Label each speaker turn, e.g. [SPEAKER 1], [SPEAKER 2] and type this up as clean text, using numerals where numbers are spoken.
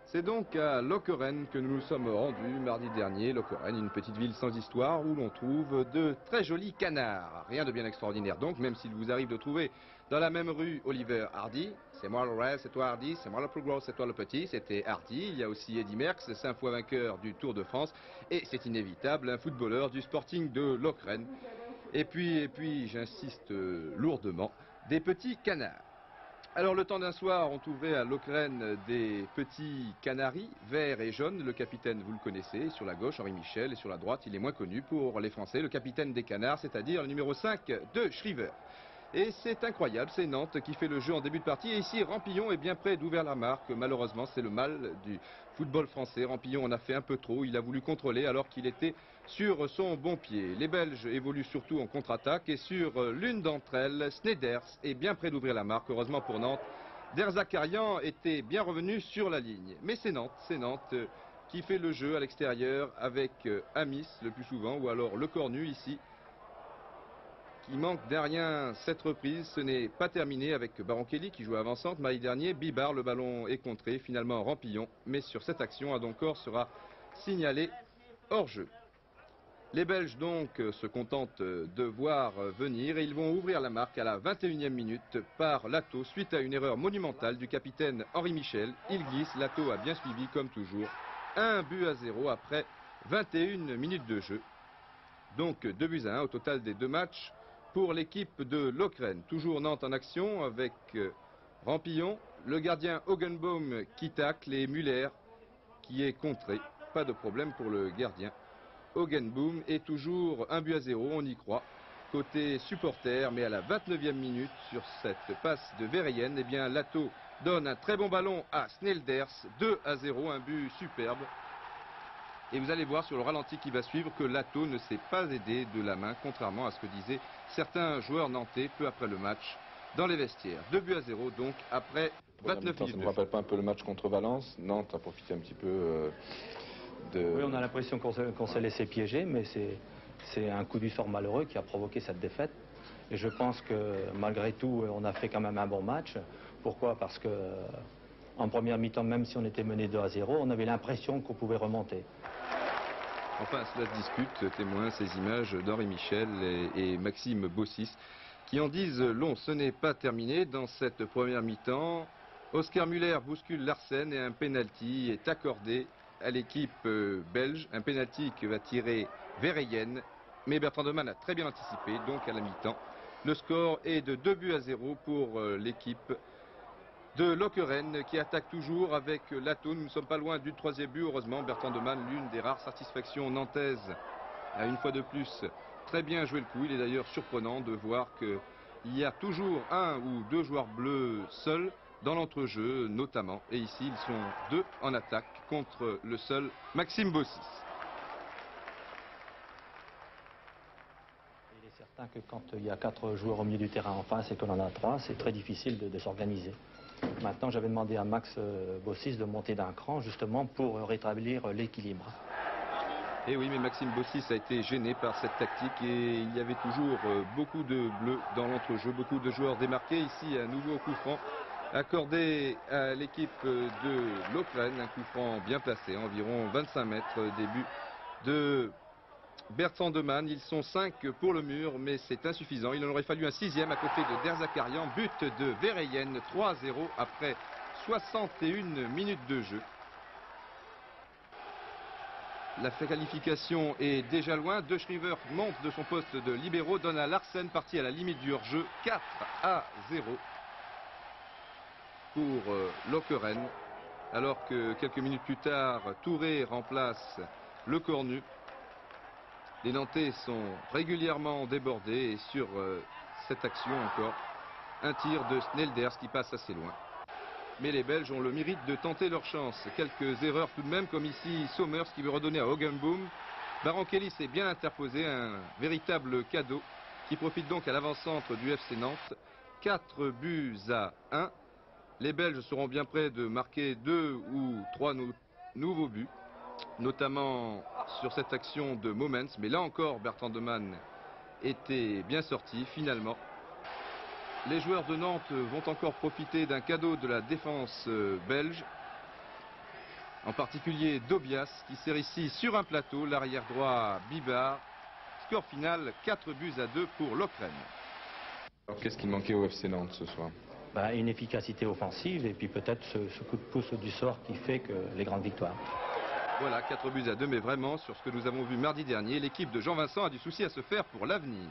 [SPEAKER 1] C'est donc à Lokeren que nous nous sommes rendus mardi dernier. Lokeren, une petite ville sans histoire où l'on trouve de très jolis canards. Rien de bien extraordinaire donc, même s'il vous arrive de trouver dans la même rue Oliver Hardy. C'est moi le rêve, c'est toi Hardy, c'est moi le plus gros, c'est toi le petit. C'était Hardy. Il y a aussi Eddy Merckx, 5 fois vainqueur du Tour de France. Et c'est inévitable, un footballeur du Sporting de Lokeren. Et puis j'insiste lourdement, des petits canards. Alors le temps d'un soir, on trouverait à Lokeren des petits canaris verts et jaunes. Le capitaine, vous le connaissez, sur la gauche, Henri Michel, et sur la droite, il est moins connu pour les Français, le capitaine des canards, c'est-à-dire le numéro 5 de Shriver. Et c'est incroyable, c'est Nantes qui fait le jeu en début de partie. Et ici, Rampillon est bien près d'ouvrir la marque. Malheureusement, c'est le mal du football français. Rampillon en a fait un peu trop. Il a voulu contrôler alors qu'il était sur son bon pied. Les Belges évoluent surtout en contre-attaque. Et sur l'une d'entre elles, Sneijder est bien près d'ouvrir la marque. Heureusement pour Nantes, Derzakarian était bien revenu sur la ligne. Mais c'est Nantes qui fait le jeu à l'extérieur avec Amis le plus souvent, ou alors Le Cornu ici, qui manque d'un rien cette reprise. Ce n'est pas terminé avec Baron-Kelly qui joue avant-centre. Mardi dernier, Bibar, le ballon est contré, finalement Rampillon. Mais sur cette action, Adoncor sera signalé hors jeu. Les Belges donc se contentent de voir venir et ils vont ouvrir la marque à la 21e minute par Lato suite à une erreur monumentale du capitaine Henri Michel. Il glisse, Lato a bien suivi comme toujours. 1-0 après 21 minutes de jeu. Donc 2-1 au total des deux matchs pour l'équipe de Lokeren. Toujours Nantes en action avec Rampillon, le gardien Hogenbaum qui tacle et Muller qui est contré. Pas de problème pour le gardien. Hogenbaum est toujours 1-0, on y croit. Côté supporter, mais à la 29e minute, sur cette passe de Verheyen, eh bien Lato donne un très bon ballon à Sneijder, 2-0, un but superbe. Et vous allez voir sur le ralenti qui va suivre que Lato ne s'est pas aidé de la main, contrairement à ce que disaient certains joueurs nantais peu après le match dans les vestiaires. 2-0 donc après 29 minutes.
[SPEAKER 2] Ça ne me rappelle pas un peu le match contre Valence? Nantes a profité un petit peu de...
[SPEAKER 3] Oui, on a l'impression qu'on s'est laissé piéger, mais c'est un coup du sort malheureux qui a provoqué cette défaite. Et je pense que malgré tout, on a fait quand même un bon match. Pourquoi? Parce que en première mi-temps, même si on était mené 2-0, on avait l'impression qu'on pouvait remonter.
[SPEAKER 1] Enfin, cela se discute, témoin ces images d'Henri Michel et Maxime Bossis qui en disent long. Ce n'est pas terminé dans cette première mi-temps. Oscar Muller bouscule Larsen et un penalty est accordé à l'équipe belge. Un penalty que va tirer Verheyen. Mais Bertrand Demann a très bien anticipé, donc à la mi-temps. Le score est de 2-0 pour l'équipe de Lokeren qui attaque toujours avec Lato. Nous ne sommes pas loin du troisième but, heureusement. Bertrand Demann, l'une des rares satisfactions nantaises, a une fois de plus très bien joué le coup. Il est d'ailleurs surprenant de voir qu'il y a toujours un ou deux joueurs bleus seuls dans l'entrejeu notamment. Et ici, ils sont deux en attaque contre le seul Maxime Bossis.
[SPEAKER 3] Il est certain que quand il y a 4 joueurs au milieu du terrain en face et qu'on en a 3, c'est très difficile de s'organiser. Maintenant, j'avais demandé à Max Bossis de monter d'un cran justement pour rétablir l'équilibre.
[SPEAKER 1] Et oui, mais Maxime Bossis a été gêné par cette tactique et il y avait toujours beaucoup de bleus dans l'entrejeu, beaucoup de joueurs démarqués. Ici, un nouveau coup franc accordé à l'équipe de Lokeren, un coup franc bien placé, environ 25 mètres, début de Bertrand Demann. Ils sont 5 pour le mur, mais c'est insuffisant. Il en aurait fallu un 6e à côté de Derzakarian. But de Verheyen, 3-0 après 61 minutes de jeu. La qualification est déjà loin. De Shriver monte de son poste de libéro, donne à Larsen, parti à la limite du hors-jeu. 4-0 pour Lokeren. Alors que quelques minutes plus tard, Touré remplace Le Cornu. Les Nantais sont régulièrement débordés et sur cette action encore, un tir de Sneijder qui passe assez loin. Mais les Belges ont le mérite de tenter leur chance. Quelques erreurs tout de même, comme ici Somers qui veut redonner à Hogenbaum. Baron-Kelly s'est bien interposé, un véritable cadeau qui profite donc à l'avant-centre du FC Nantes. 4-1. Les Belges seront bien près de marquer 2 ou 3 nouveaux buts, notamment sur cette action de Moments. Mais là encore, Bertrand Demann était bien sorti finalement. Les joueurs de Nantes vont encore profiter d'un cadeau de la défense belge. en particulier Dobias qui sert ici sur un plateau, l'arrière droit Bibar. Score final 4-2 pour Lokeren.
[SPEAKER 2] Alors qu'est-ce qui manquait au FC Nantes ce soir?
[SPEAKER 3] Une efficacité offensive et puis peut-être ce coup de pouce du sort qui fait que les grandes victoires.
[SPEAKER 1] Voilà, 4-2, mais vraiment, sur ce que nous avons vu mardi dernier, l'équipe de Jean Vincent a du souci à se faire pour l'avenir.